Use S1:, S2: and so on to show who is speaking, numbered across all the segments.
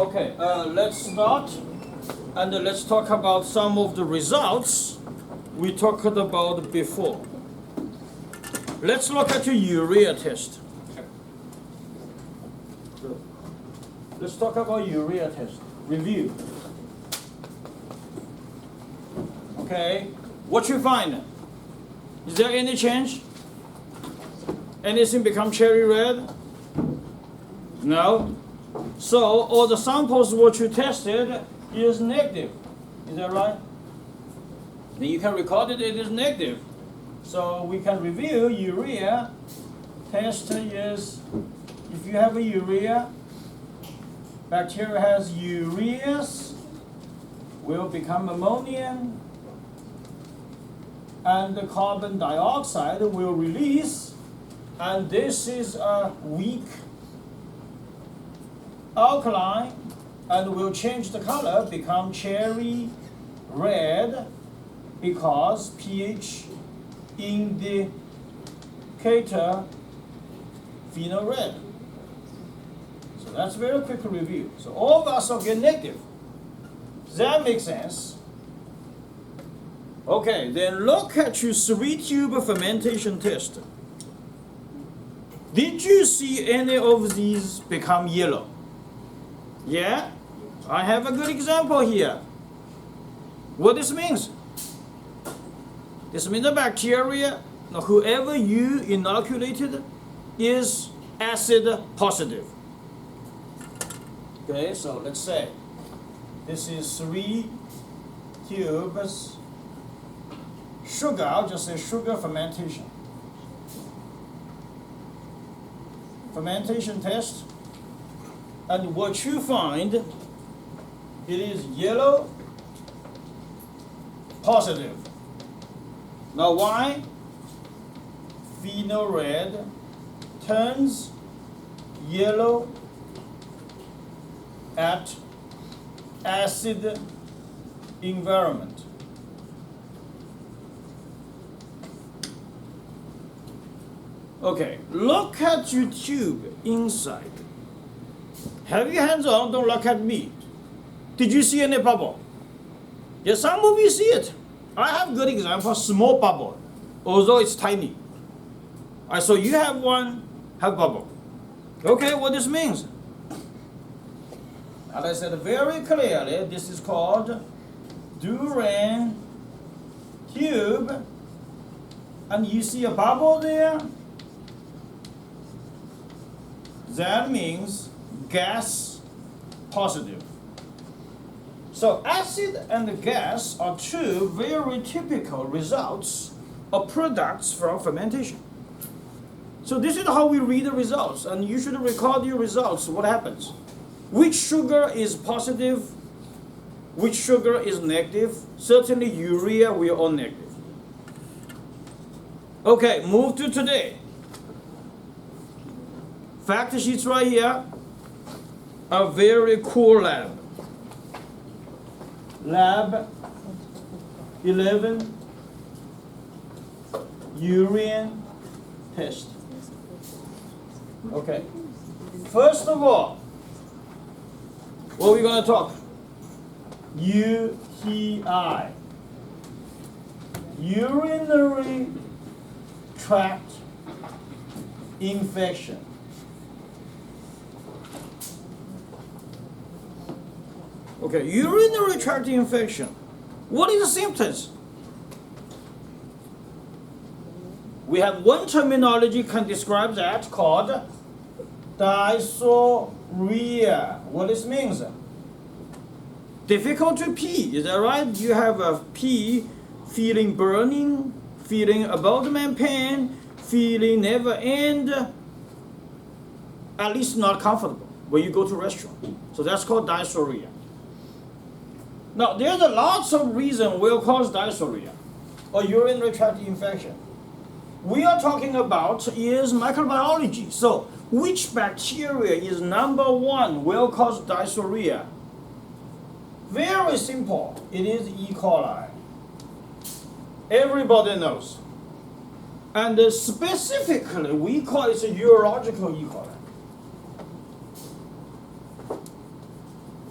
S1: Okay, let's start and let's talk about some of the results we talked about before. Let's look at your urea test. Let's talk about urea test. Review. Okay, what you find? Is there any change? Anything become cherry red? No. So all the samples what you tested is negative. Is that right? Then you can record it is negative. So we can review urea test is, if you have a urea, bacteria has ureas, will become ammonia, and the carbon dioxide will release, and this is a weak alkaline and will change the color, become cherry red, because pH indicator phenol red. So that's very quick review. So all of us will get negative. Does that make sense? Okay, then look at your 3-tube fermentation test. Did you see any of these become yellow? Yeah? I have a good example here. What this means? This means the bacteria, whoever you inoculated, is acid positive. Okay, so let's say this is 3 tubes sugar. I'll just say sugar fermentation. Fermentation test. And what you find, it is yellow positive. Now why? Phenol red turns yellow at acid environment. Okay, look at your tube inside. Have your hands on, don't look at me. Did you see any bubble? Yes, some of you see it. I have good example, small bubble, although it's tiny. So you have one, have bubble. Okay, what this means? As I said very clearly, this is called Urine tube, and you see a bubble there. That means gas positive. So acid and gas are two very typical results of products from fermentation. So this is how we read the results, and you should record your results. What happens? Which sugar is positive? Which sugar is negative? Certainly urea, we are all negative. Okay, move to today. Fact sheets right here. A very cool lab. Lab 11, urine test. Okay. First of all, what are we going to talk? UTI. Urinary tract infection. Okay, urinary tract infection. What is the symptoms? We have one terminology can describe that called dysuria. What this means? Difficult to pee, is that right? You have a pee, feeling burning, feeling abdomen pain, feeling never end, at least not comfortable when you go to restaurant. So that's called dysuria. Now, there's a lots of reasons will cause dysuria or urinary tract infection. We are talking about is microbiology. So, which bacteria is number one will cause dysuria? Very simple. It is E. coli. Everybody knows. And specifically, we call it a urological E. coli.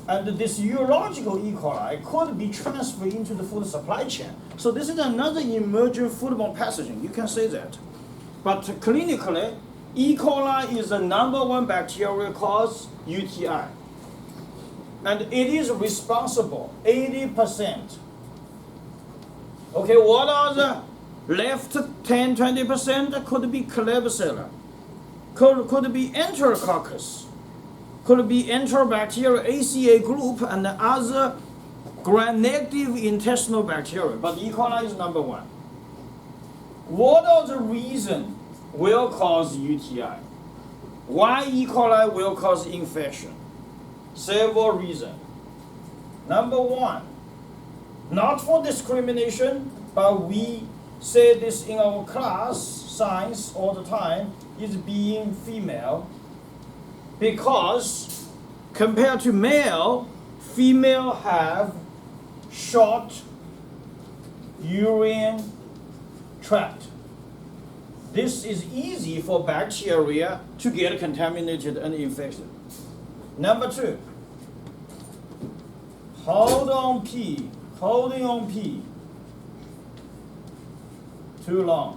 S1: And this urological E. coli could be transferred into the food supply chain. So this is another emerging foodborne pathogen. You can say that. But clinically, E. coli is the #1 bacterial cause UTI. And it is responsible 80%. Okay, what are the left 10-20%? Could be Klebsiella, could be Enterococcus, could be Enterobacteria ACA group and other gram-negative intestinal bacteria. But E. coli is #1. What are the reasons will cause UTI? Why E. coli will cause infection? Several reasons. #1, not for discrimination, but we say this in our class, science, all the time, is being female. Because compared to male, female have short urine tract. This is easy for bacteria to get contaminated and infected. #2, holding on pee too long.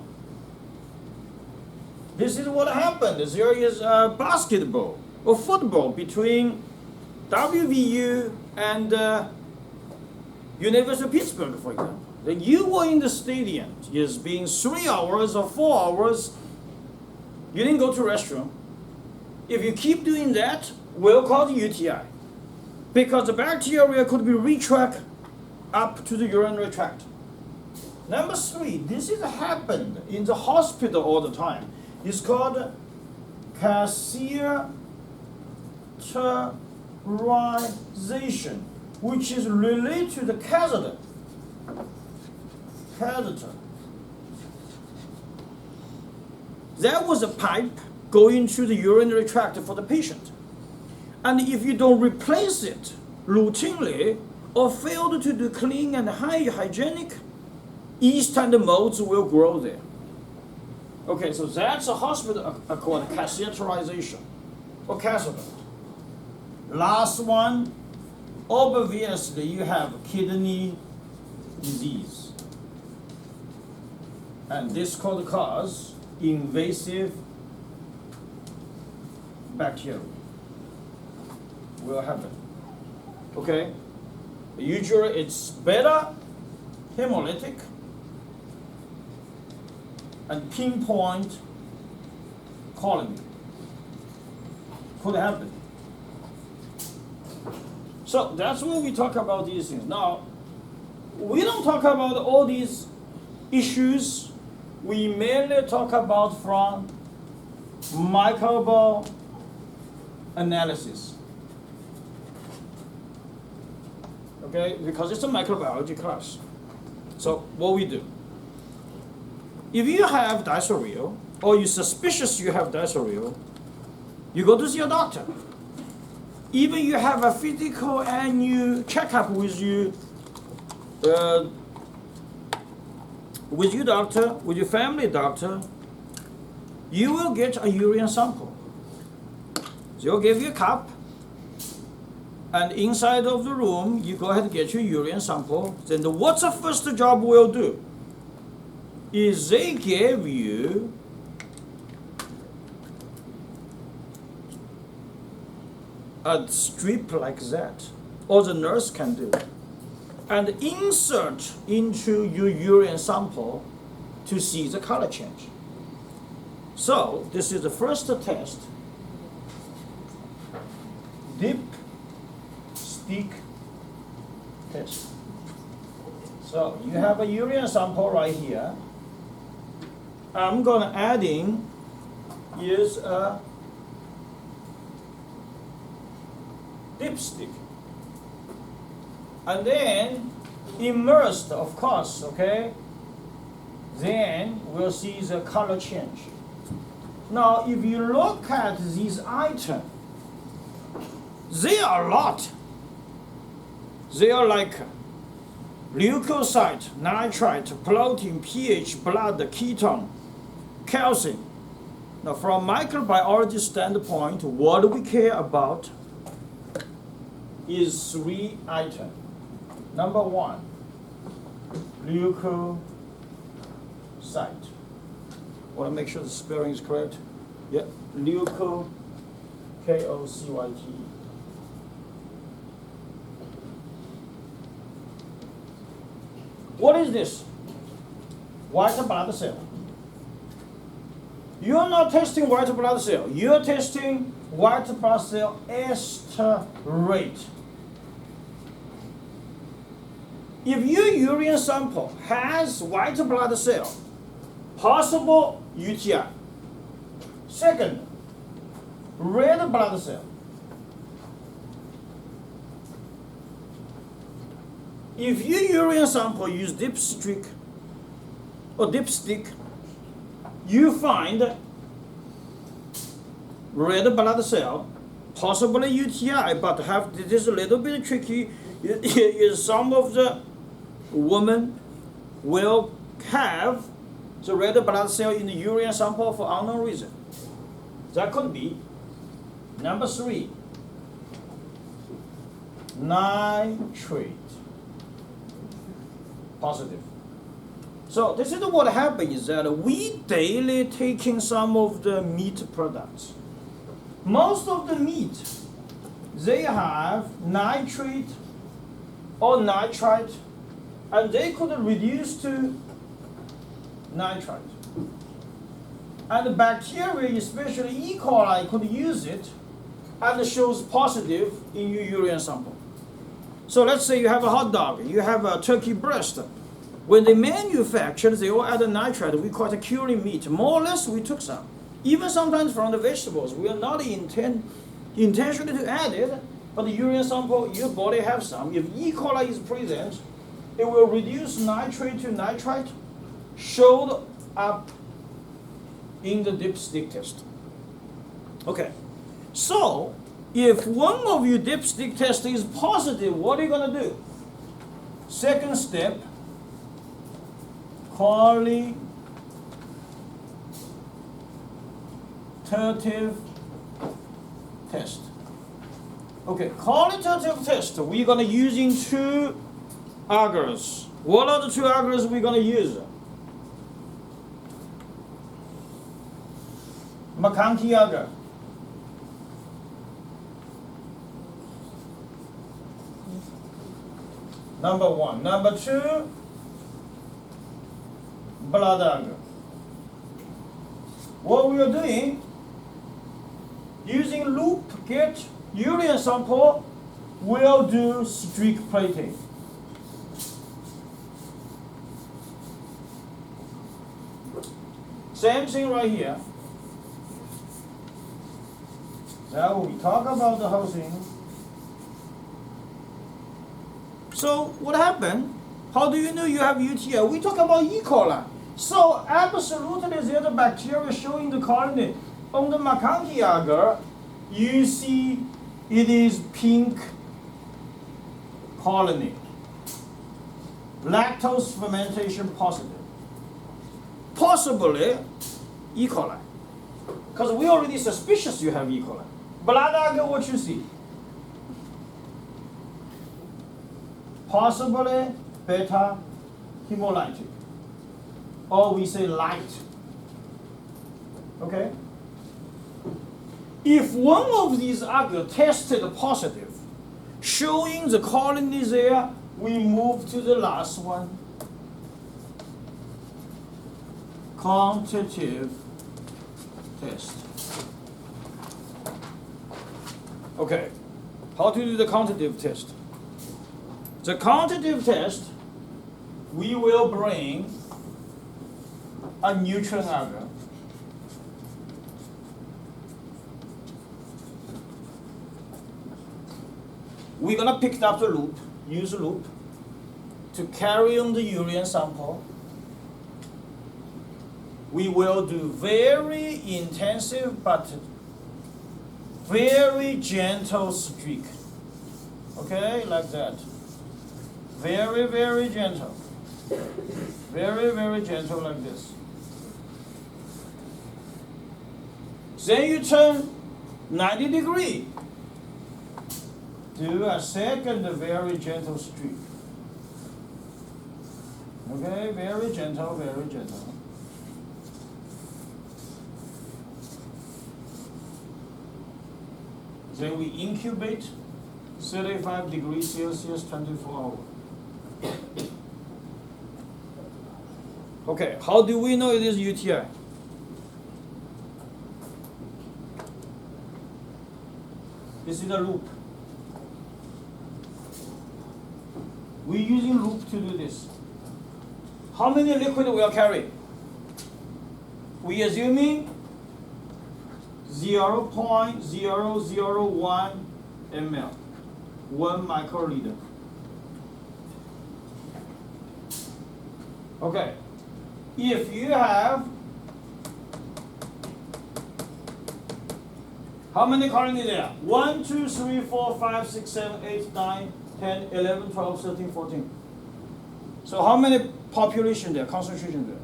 S1: This is what happened. There is a basketball or football between WVU and University of Pittsburgh, for example. Then you were in the stadium. It's been 3 hours or 4 hours. You didn't go to restroom. If you keep doing that, will cause UTI. Because the bacteria could be retract up to the urinary tract. #3, this is happened in the hospital all the time. It's called catheterization, which is related to the catheter. That was a pipe going to the urinary tract for the patient. And if you don't replace it routinely or fail to do clean and hygienic, yeast and molds will grow there. Okay, so that's a hospital called catheterization or catheter. Last one, obviously you have kidney disease. And this could cause invasive bacteria. Will happen. Okay? Usually it's beta hemolytic and pinpoint colony. Could happen. So that's when we talk about these things. Now, we don't talk about all these issues. We mainly talk about from microbial analysis. Okay, because it's a microbiology class. So what we do, if you have dysuria or you're suspicious you have dysuria, you go to see a doctor. Even you have a physical annual checkup with your doctor, with your family doctor, you will get a urine sample. They'll give you a cup, and inside of the room, you go ahead and get your urine sample. Then what's the first job we'll do? Is they give you a strip like that, or the nurse can do, and insert into your urine sample to see the color change. So this is the first test. Dip stick test. So you have a urine sample right here. I'm going to add in is a dipstick, and then immersed, of course, okay? Then we'll see the color change. Now, if you look at these items, they are a lot. They are like leukocyte, nitrite, protein, pH, blood, ketone, calcium. Now, from microbiology standpoint, what do we care about? is 3 items. Number 1, leukocyte. Want to make sure the spelling is correct. Yeah, leuko, K-O-C-Y-T-E. What is this? White blood cell. You're not testing white blood cell. You're testing white blood cell ester rate. If your urine sample has white blood cell, possible UTI. Second, red blood cell. If your urine sample use dipstick or dipstick, you find red blood cell, possibly UTI, but this is a little bit tricky. Is some of the women will have the red blood cell in the urine sample for unknown reason. That could be. Number 3, nitrate. Positive. So this is what happens is that we daily taking some of the meat products. Most of the meat, they have nitrate or nitrite, and they could reduce to nitrite. And the bacteria, especially E. coli, could use it and shows positive in your urine sample. So let's say you have a hot dog, you have a turkey breast. When they manufacture, they all add a nitrite. We call it a curing meat. More or less, we took some. Even sometimes from the vegetables, we are not intentionally to add it, but the urine sample, your body have some. If E. coli is present, it will reduce nitrate to nitrite, showed up in the dipstick test. Okay, so if one of your dipstick test is positive, what are you going to do? Second step, qualitative test. Okay, qualitative test, we're going to use in 2 agars. What are the 2 agars we're going to use? McConkey agar. Number 1. Number 2, blood agar. What we are doing, using loop get urine sample, we'll do streak plating. Same thing right here. Now we talk about the whole thing. So what happened? How do you know you have UTI? We talk about E. coli. So absolutely there's a bacteria showing the colony. On the McConkey agar, you see it is pink colony. Lactose fermentation positive. Possibly E. coli. Because we already suspicious you have E. coli. Blood agar, what you see? Possibly beta hemolytic. Or we say light. Okay? If one of these agar tested positive, showing the colony there, we move to the last one. Quantitative test. Okay, how to do the quantitative test? The quantitative test, we will bring a neutral agar. We're gonna pick up the loop, use a loop to carry on the urine sample. We will do very intensive but very gentle streak. Okay, like that. Very, very gentle. Very, very gentle like this. Then you turn 90 degrees. Do a second very gentle streak. Okay, very gentle, very gentle. Then we incubate 35 degrees Celsius, 24 hours. Okay, how do we know it is UTI? This is a loop. We're using loop to do this. How many liquid will carry? We assuming 0.001 ml, 1 microliter. Okay, if you have how many colonies there? 1, 2, 3, 4, 5, 6, 7, 8, 9, 10, 11, 12, 13, 14. So how many population there, concentration there?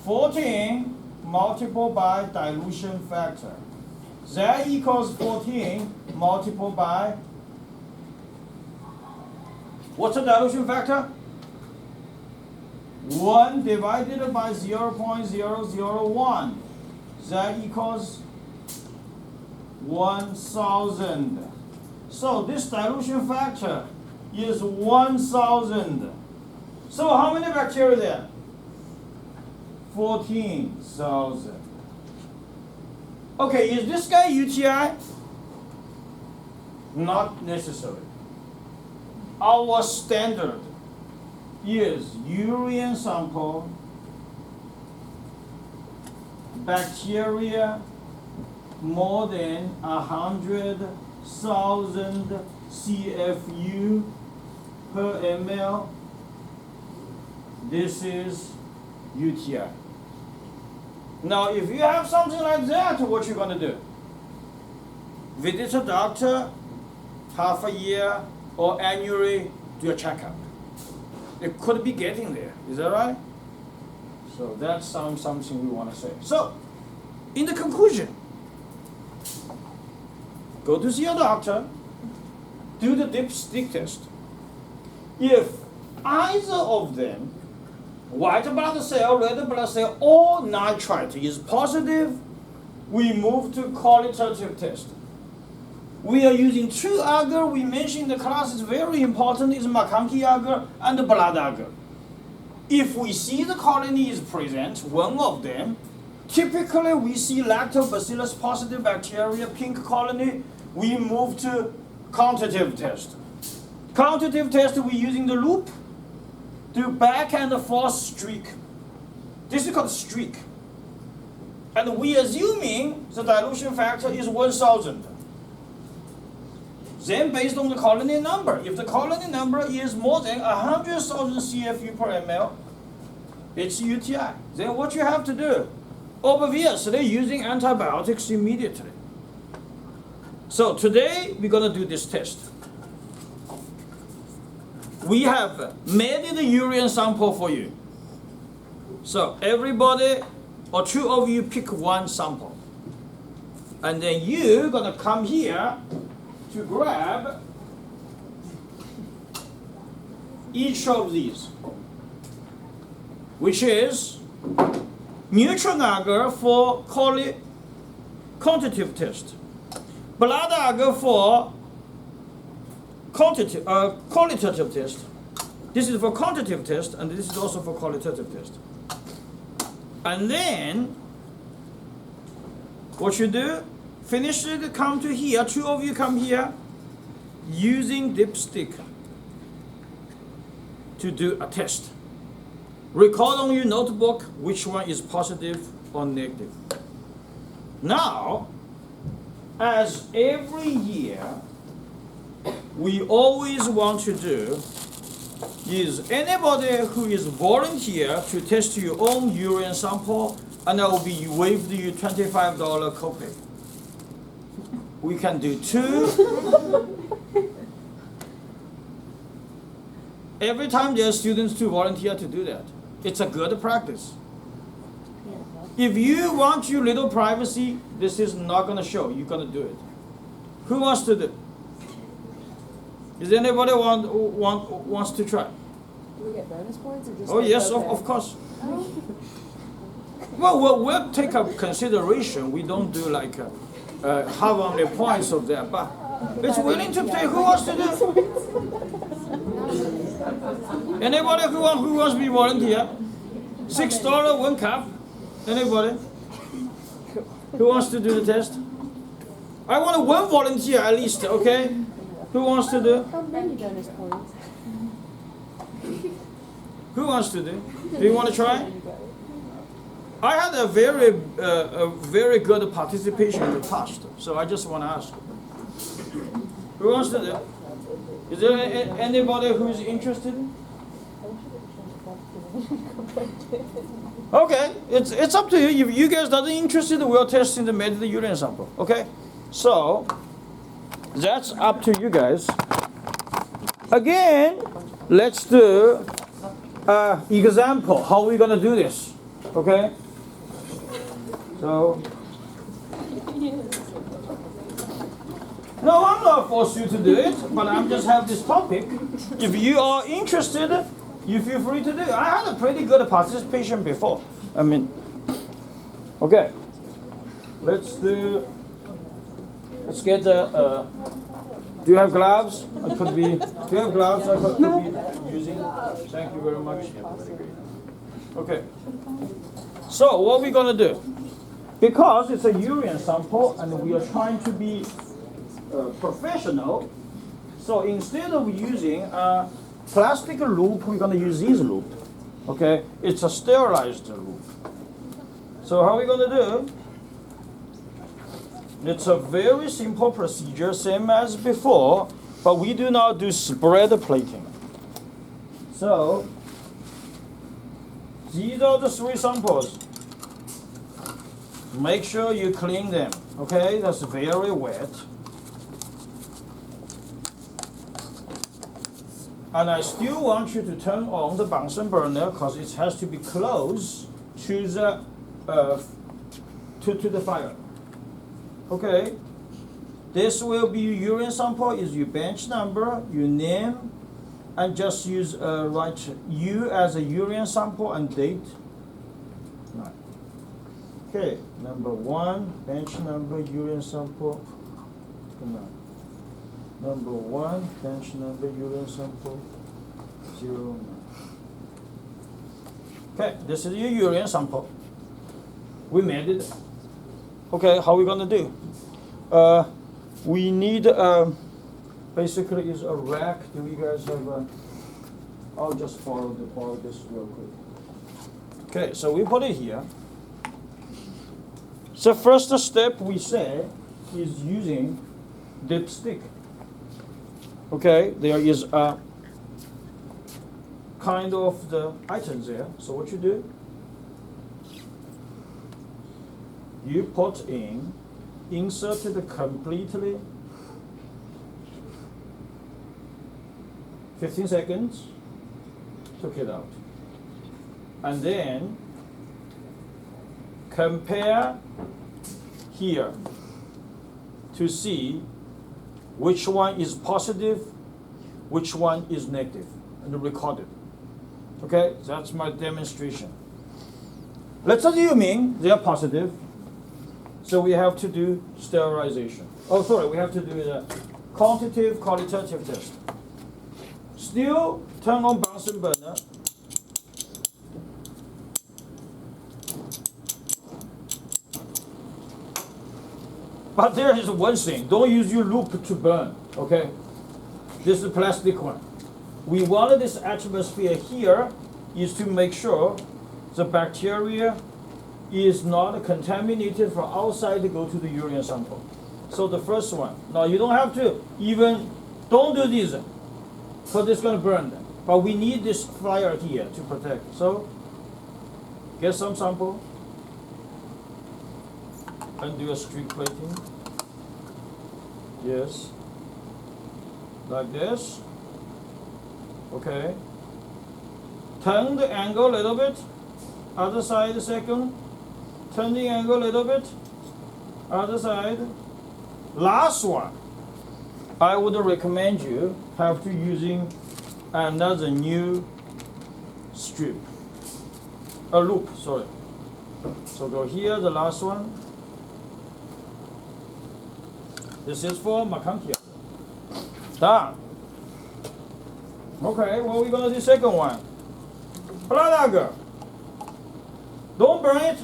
S1: 14 multiplied by dilution factor. That equals 14 multiplied by, what's the dilution factor? 1 divided by 0.001. That equals 1,000. So this dilution factor is 1,000. So how many bacteria there? 14,000. Okay, is this guy UTI? Not necessary. Our standard is urine sample, bacteria more than 100,000 CFU per ml. This is UTI. Now, if you have something like that, what you gonna do? Visit a doctor half a year or annually, do a checkup. It could be getting there. Is that right? So that's something we want to say. So, in the conclusion, go to see a doctor, do the dipstick test. If either of them, white blood cell, red blood cell, or nitrite is positive, we move to qualitative test. We are using two agar. We mentioned the class is very important, is McConkey agar and the blood agar. If we see the colony is present, one of them, typically we see lactobacillus positive bacteria, pink colony, we move to quantitative test. Quantitative test, we're using the loop, do back and forth streak. This is called streak. And we assuming the dilution factor is 1,000. Then based on the colony number, if the colony number is more than 100,000 CFU per ml, it's UTI. Then what you have to do? Obviously using antibiotics immediately. So today we're gonna do this test. We have made the urine sample for you. So everybody or two of you pick one sample. And then you're gonna come here to grab each of these, which is neutral agar for quantitative test, blood agar for qualitative test. This is for quantitative test, and this is also for qualitative test. And then what you do? Finish it, come to here, two of you come here, using dipstick to do a test. Record on your notebook which one is positive or negative. Now, as every year, we always want to do is anybody who is volunteer to test your own urine sample, and I will be waived you $25 copay. We can do two. Every time there are students to volunteer to do that. It's a good practice. If you want your little privacy, this is not going to show. You're going to do it. Who wants to do? Is anybody wants to try?
S2: Do we get bonus points or just?
S1: Oh yes, of course. Well, we'll take a consideration. We don't do like how many points of that, but it's willing to pay. Who wants to do? Anybody who wants to be volunteer? $6 1 cup. Anybody? Who wants to do the test? I want one volunteer at least. Okay. Who wants to do?
S2: How many bonus points?
S1: Who wants to do? Do you want to try? I had a very good participation in the past, so I just want to ask. Who wants to do? Is there anybody who is interested? Okay, it's up to you. If you guys are interested, we'll test in the urine sample. Okay, so that's up to you guys. Again, let's do example. How are we gonna do this? Okay. So. No, I'm not forced you to do it, but I'm just have this topic. If you are interested, you feel free to do it. I had a pretty good participation before. I mean, okay. Let's get the. Do you have gloves? I could be. Do you have gloves? I could be using. Thank you very much. Okay. So what are we gonna do? Because it's a urine sample and we are trying to be professional, so instead of using a plastic loop, we're gonna use this loop. Okay, it's a sterilized loop. So how are we gonna do? It's a very simple procedure, same as before, but we do not do spread plating. So these are the 3 samples. Make sure you clean them. Okay, that's very wet. And I still want you to turn on the Bunsen burner because it has to be close to the to the fire. Okay. This will be your urine sample. Is your bench number, your name, and just use write you as a urine sample and date. Right. Okay. Number 1, bench number, urine sample. Number 1, bench number, urine sample, 09. Okay, this is your urine sample. We made it. Okay, how are we gonna do? We need basically is a rack. Do you guys have a? I'll just borrow this real quick. Okay, so we put it here. So first step we say is using dipstick. Okay, there is a kind of the items there. So what you do? You put in, insert it completely, 15 seconds, took it out. And then compare here to see which one is positive, which one is negative, and record it. Okay, that's my demonstration. Let's assuming they are positive, so we have to do sterilization. Oh, sorry, we have to do the quantitative, qualitative test. Still, turn on Bunsen burner. But there is one thing, don't use your loop to burn, okay? This is a plastic one. We wanted this atmosphere here is to make sure the bacteria is not contaminated from outside to go to the urine sample. So the first one, now you don't have to even, don't do this, because it's gonna burn them. But we need this fire here to protect. So, get some sample and do a streak plating. Yes. Like this. Okay. Turn the angle a little bit. Other side second. Turn the angle a little bit. Other side. Last one. I would recommend you have to using another new strip, a loop, sorry. So go here, the last one. This is for Macantia. Done. Okay, what are we gonna do second one? Blood agar. Don't burn it.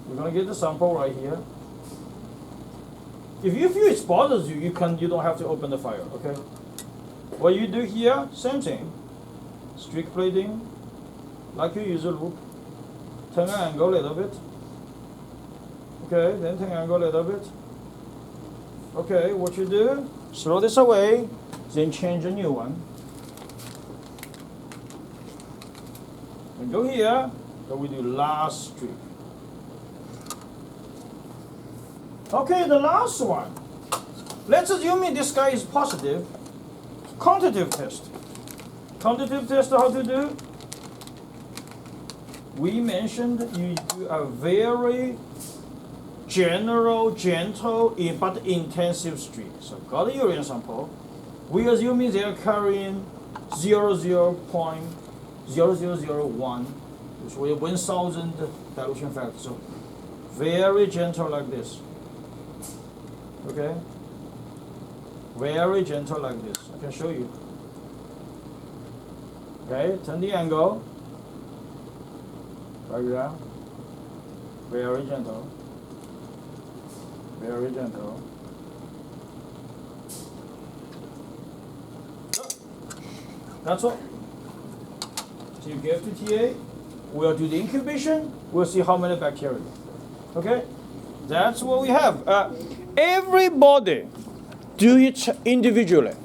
S1: We're gonna get the sample right here. If you feel it bothers you, you don't have to open the fire, okay? What you do here, same thing. Strict plating, like you use a loop. Turn an angle a little bit. Okay, then turn an angle a little bit. Okay, what you do, throw this away, then change a new one. And go here, then we do last strip. Okay, the last one. Let's assume this guy is positive. Quantitative test. Quantitative test, how to do? We mentioned you do a very general, gentle, but intensive streak. So got a urine sample. We assume they are carrying 0.0001, which will 1,000 dilution factor. So very gentle like this. Okay? Very gentle like this. I can show you. Okay, turn the angle. Right there. Very gentle. Very gentle. That's all. So you give to TA. We'll do the incubation. We'll see how many bacteria. Okay? That's what we have. Everybody do it individually.